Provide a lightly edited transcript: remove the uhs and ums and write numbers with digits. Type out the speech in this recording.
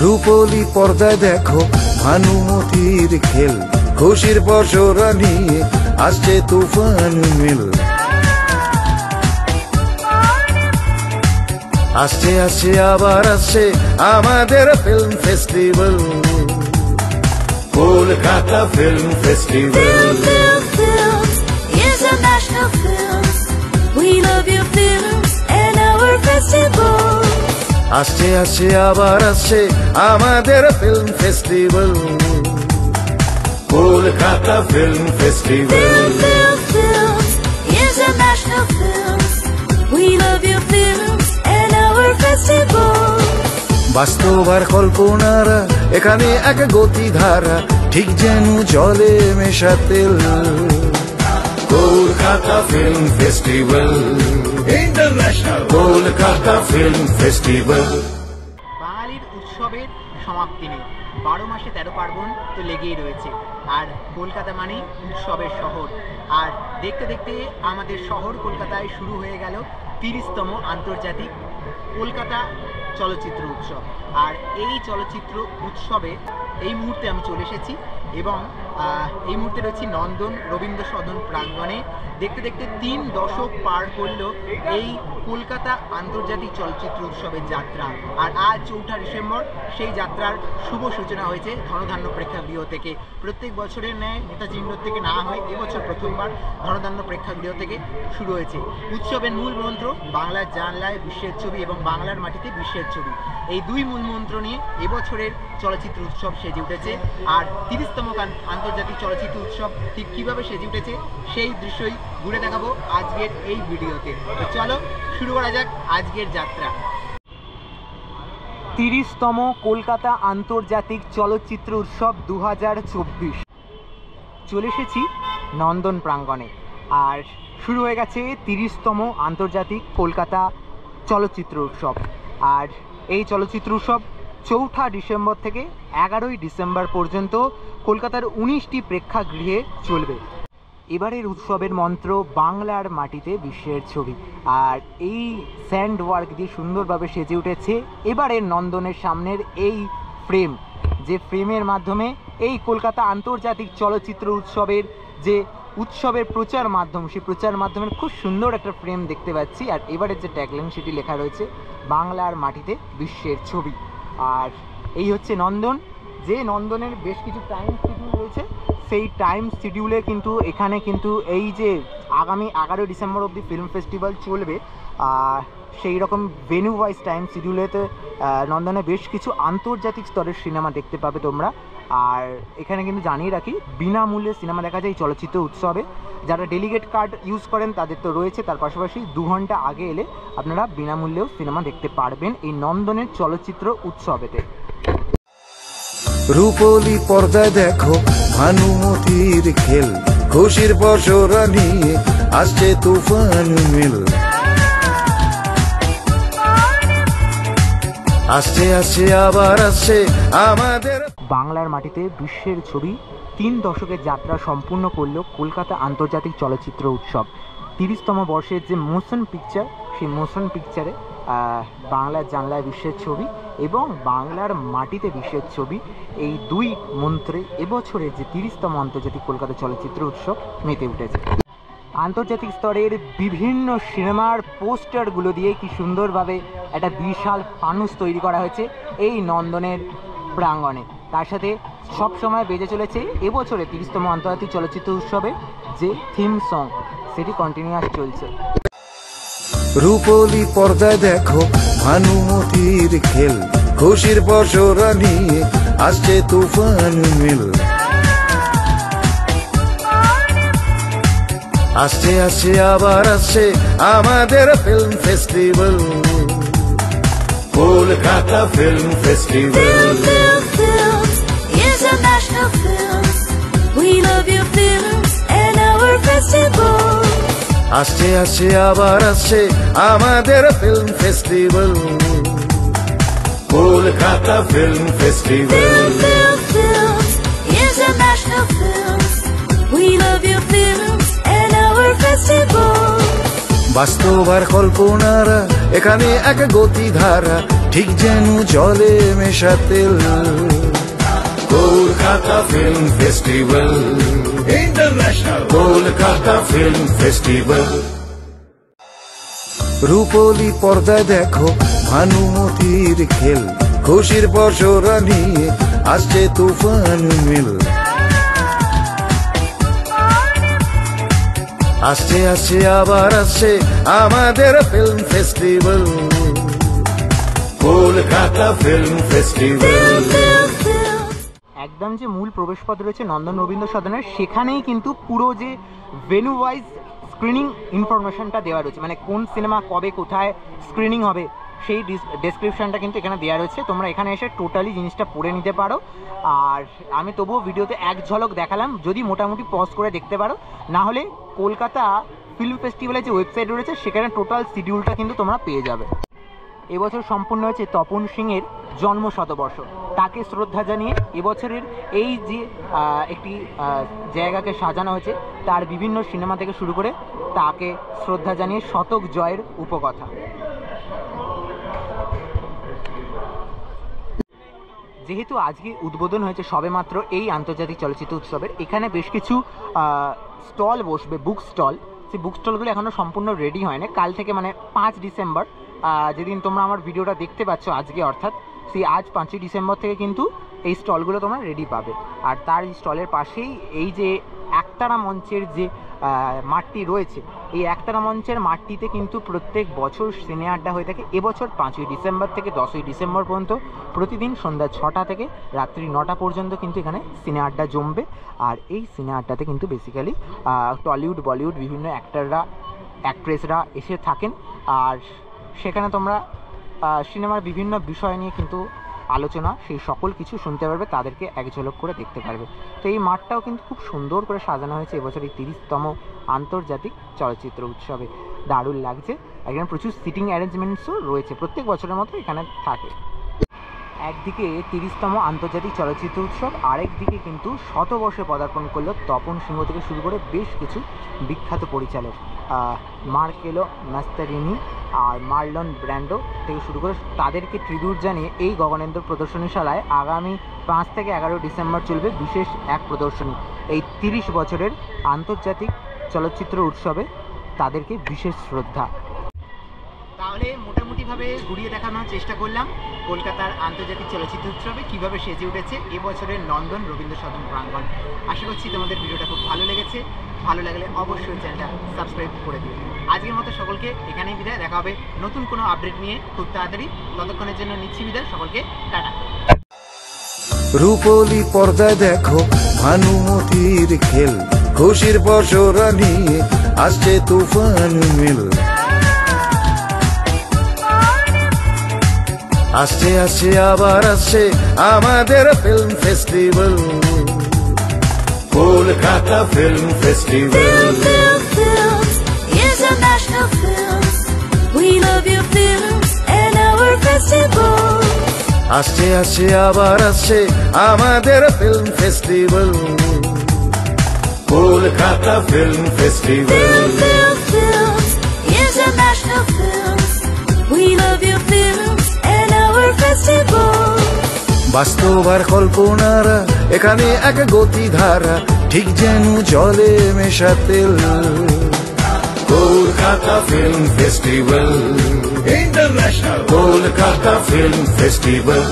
রূপলি পর্দায় দেখো ভানুমতির খেল, খুশির বর্ষরা নিয়ে আসছে তুফান মেল। আসছে আসছে আবার আসছে আমাদের film festival, Kolkata film festival. International films, we love your films and our festival. আসছে আসছে আবার আসছে আমাদের film festival, Kolkata film festival. International films, we love your films and our festival. বাস্তব আর কল্পনারা এখানে এক গতিধারা, ঠিক যেন জলে মেশা তেল। Kolkata film festival, international Kolkata film festival. বাঙালির উৎসবের সমাপ্তি নেই, 12 মাসে 13 পার্বণ তো লেগেই রয়েছে। আর কলকাতা মানেই উৎসবের শহর। আর দেখতে দেখতে আমাদের শহর কলকাতায় শুরু হয়ে গেল 30তম আন্তর্জাতিক কলকাতা চলচ্চিত্র উৎসব। আর এই চলচ্চিত্র উৎসবে এই মুহূর্তে আমি চলে এসেছি এবং এই মুহূর্তে রয়েছি নন্দন রবীন্দ্র সদন প্রাঙ্গণে। দেখতে দেখতে 3 দশক পার করল এই কলকাতা আন্তর্জাতিক চলচ্চিত্র উৎসবের যাত্রা। আর আজ 4 ডিসেম্বর সেই যাত্রার শুভ সূচনা হয়েছে ধনধান্য প্রেক্ষাগৃহ থেকে। প্রত্যেক বছরের ন্যায় নেতাজি ইন্ডোর থেকে না হয় এবছর প্রথমবার ধনধান্য প্রেক্ষাগৃহ থেকে শুরু হয়েছে। উৎসবের মূল মন্ত্র বাংলার জানলায় বিশ্বের ছবি এবং বাংলার মাটিতে বিশ্বের ছবি, এই 2 মূল মন্ত্র নিয়ে এবছরের চলচ্চিত্র উৎসব সেজে উঠেছে। আর 30তম আন্তর্জাতিক চলচ্চিত্র উৎসব ঠিক কীভাবে সেজে উঠেছে সেই দৃশ্যই ঘুরে দেখাবো আজকের এই ভিডিওতে। তো চলো শুরু করা যাক আজকের যাত্রা। 30তম কলকাতা আন্তর্জাতিক চলচ্চিত্র উৎসব 2024 চলে এসেছি নন্দন প্রাঙ্গণে। আর শুরু হয়ে গেছে 30তম আন্তর্জাতিক কলকাতা চলচ্চিত্র উৎসব। আর এই চলচ্চিত্র উৎসব 4 ডিসেম্বর থেকে 11 ডিসেম্বর পর্যন্ত কলকাতার 19টি প্রেক্ষাগৃহে চলবে। এবারের উৎসবের মন্ত্র বাংলার মাটিতে বিশ্বের ছবি। আর এই স্যান্ড ওয়ার্ক দিয়ে সুন্দরভাবে সেজে উঠেছে এবারের নন্দনের সামনের এই ফ্রেম, যে ফ্রেমের মাধ্যমে এই কলকাতা আন্তর্জাতিক চলচ্চিত্র উৎসবের যে উৎসবের প্রচার মাধ্যম, সেই প্রচার মাধ্যমের খুব সুন্দর একটা ফ্রেম দেখতে পাচ্ছি। আর এবারের যে ট্যাগলাইন সেটি লেখা রয়েছে বাংলার মাটিতে বিশ্বের ছবি। আর এই হচ্ছে নন্দন, যে নন্দনের বেশ কিছু টাইম শিডিউল রয়েছে। সেই টাইম শিডিউলে কিন্তু এখানে কিন্তু এই যে আগামী 11 ডিসেম্বর অবধি ফিল্ম ফেস্টিভ্যাল চলবে, সেই রকম ভেন্যু ওয়াইজ টাইম শিডিউলেতে নন্দনে বেশ কিছু আন্তর্জাতিক স্তরের সিনেমা দেখতে পাবে তোমরা। আর এখানে কিন্তু জানিয়ে রাখি বিনামূল্যে সিনেমা দেখা যায় এই চলচ্চিত্র উৎসবে। যারা ডেলিগেট কার্ড ইউজ করেন তাদের তো রয়েছে, তার পাশাপাশি 2 ঘন্টা আগে এলে আপনারা বিনামূল্যেও সিনেমা দেখতে পারবেন এই নন্দনের চলচ্চিত্র উৎসবেতে। রূপলি পর্দায় দেখো ভানুমতির খেল, খুশির বর্ষরা নিয়ে আসছে তুফান মেল। আসছে আসছে আবার আসছে আমাদের বাংলার মাটিতে বিশ্বের ছবি 3 দশকের যাত্রা সম্পূর্ণ করল কলকাতা আন্তর্জাতিক চলচ্চিত্র উৎসব। 30তম বর্ষের যে মোশন পিকচার, সেই মোশন পিকচারে বাংলার জানলায় বিশ্বের ছবি এবং বাংলার মাটিতে বিশ্বের ছবি, এই 2 মন্ত্রে এবছরের যে 30তম আন্তর্জাতিক কলকাতা চলচ্চিত্র উৎসব মেতে উঠেছে। আন্তর্জাতিক স্তরের বিভিন্ন সিনেমার পোস্টারগুলো দিয়ে কি সুন্দরভাবে একটা বিশাল ফানুস তৈরি করা হয়েছে এই নন্দনের প্রাঙ্গণে। তার সাথে সবসময় বেজে চলেছে এবছরে 30তম আন্তর্জাতিক চলচ্চিত্র উৎসবে যে থিম সং, সেটি কন্টিনিউয়াস চলছে। রূপলি পর্দায় দেখো ভানুমতির খেল, খুশির বর্ষরা নিয়ে আসছে তুফান মেল। আসছে আসছে আবার আসছে আমাদের film festival, Kolkata film festival. International films, we love your films and our festival. আসছে আসছে আবার আসছে আমাদের film festival, Kolkata film festival. International films, we love your films and our festival. বাস্তব আর কল্পনারা এখানে এক গতিধারা, ঠিক যেন জলে মেশা তেল। Kolkata film festival, international Kolkata film festival. রূপলি পর্দায় দেখো ভানুমতির খেল, খুশির বছরা নিয়ে আসছে তুফান মেল। আসছে আসছে আবার আসছে আমাদের film festival, Kolkata film festival. একদম যে মূল প্রবেশপথ রয়েছে নন্দন রবীন্দ্র সদনের, সেখানেই কিন্তু পুরো যে ভেন্যু ওয়াইজ স্ক্রিনিং ইনফরমেশনটা দেওয়া রয়েছে, মানে কোন সিনেমা কবে কোথায় স্ক্রিনিং হবে সেই ডেসক্রিপশনটা কিন্তু এখানে দেওয়া রয়েছে। তোমরা এখানে এসে টোটালি জিনিসটা পড়ে নিতে পারো। আর আমি তবুও ভিডিওতে এক ঝলক দেখালাম, যদি মোটামুটি পজ করে দেখতে পারো, না হলে কলকাতা ফিল্ম ফেস্টিভ্যালের যে ওয়েবসাইট রয়েছে সেখানে টোটাল শিডিউলটা কিন্তু তোমরা পেয়ে যাবে। এবছর সম্পূর্ণ হয়েছে তপন সিংয়ের জন্ম শতবর্ষ, তাকে শ্রদ্ধা জানিয়ে এবছরের এই যে একটি জায়গাকে সাজানো হয়েছে, তার বিভিন্ন সিনেমা থেকে শুরু করে তাকে শ্রদ্ধা জানিয়ে শতক জয়ের উপকথা। যেহেতু আজকে উদ্বোধন হয়েছে সবেমাত্র এই আন্তর্জাতিক চলচ্চিত্র উৎসবের, এখানে বেশ কিছু স্টল বসবে, বুক স্টল। সেই বুক স্টলগুলো এখনও সম্পূর্ণ রেডি হয়নি। কাল থেকে মানে 5 ডিসেম্বর, যেদিন তোমরা আমার ভিডিওটা দেখতে পাচ্ছ আজকে, অর্থাৎ সেই আজ 5ই ডিসেম্বর থেকে কিন্তু এই স্টলগুলো তোমরা রেডি পাবে। আর তার স্টলের পাশেই এই যে একতারা মঞ্চের যে মাঠটি রয়েছে, এই একতারা মঞ্চের মাঠটিতে কিন্তু প্রত্যেক বছর সিনে আড্ডা হয়ে থাকে। এবছর 5ই ডিসেম্বর থেকে 10ই ডিসেম্বর পর্যন্ত প্রতিদিন সন্ধ্যা 6টা থেকে রাত্রি 9টা পর্যন্ত কিন্তু এখানে সিনে আড্ডা জমবে। আর এই সিনে আড্ডাতে কিন্তু বেসিক্যালি টলিউড বলিউড বিভিন্ন অ্যাক্টররা অ্যাক্ট্রেসরা এসে থাকেন। আর সেখানে তোমরা সিনেমার বিভিন্ন বিষয় নিয়ে কিন্তু আলোচনা, সেই সকল কিছু শুনতে পারবে, তাদেরকে এক ঝলক করে দেখতে পারবে। তো এই মাঠটাও কিন্তু খুব সুন্দর করে সাজানো হয়েছে এবছর এই 30তম আন্তর্জাতিক চলচ্চিত্র উৎসবে। দারুণ লাগছে। এখানে প্রচুর সিটিং অ্যারেঞ্জমেন্টসও রয়েছে, প্রত্যেক বছরের মতো এখানে থাকে। একদিকে 30তম আন্তর্জাতিক চলচ্চিত্র উৎসব, আরেকদিকে কিন্তু শতবর্ষে পদার্পণ করলো তপন সিংহ থেকে শুরু করে বেশ কিছু বিখ্যাত পরিচালক, মার্কেলো মাস্তারিনি আর মার্লন ব্র্যান্ডো থেকে শুরু করে তাদেরকে ট্রিবিউট জানিয়ে এই গগনেন্দ্র প্রদর্শনীশালায় আগামী 5 থেকে 11 ডিসেম্বর চলবে বিশেষ এক প্রদর্শনী। এই 30 বছরের আন্তর্জাতিক চলচ্চিত্র উৎসবে তাদেরকে বিশেষ শ্রদ্ধা। তাহলে মোটামুটিভাবে ঘুরিয়ে দেখানোর চেষ্টা করলাম কলকাতার আন্তর্জাতিক চলচ্চিত্র উৎসবে কীভাবে সেজে উঠেছে এবছরের নন্দন রবীন্দ্র সদন প্রাঙ্গণ। আশা করছি তোমাদের ভিডিওটা খুব ভালো লেগেছে। ভালো লাগলে অবশ্যই চ্যানেলটা সাবস্ক্রাইব করে দিও। আজকের মতো সকলকে এখানেই বিদায়, দেখা হবে নতুন কোনো আপডেট নিয়ে খুব তাড়াতাড়ি। ততক্ষণের জন্য নিচ্ছি বিদায়, সকলকে টাটা। রূপলি পর্দায় দেখো ভানুমতির খেল, খুশির বছরা নিয়ে আসছে তুফান মেল। আসছে আসছে আবার আসছে আমাদের film festival, Kolkata film festival. Films, international films. We love your films and our festival. আসছে আসছে আবার আসছে আমাদের film festival, Kolkata film festival. Films, international films. We love your films and our festival. বাস্তব আর কল্পনারা এখানে এক গতিধারা, ঠিক যেন জলে মেশা তেল। Kolkata film festival, international Kolkata film festival.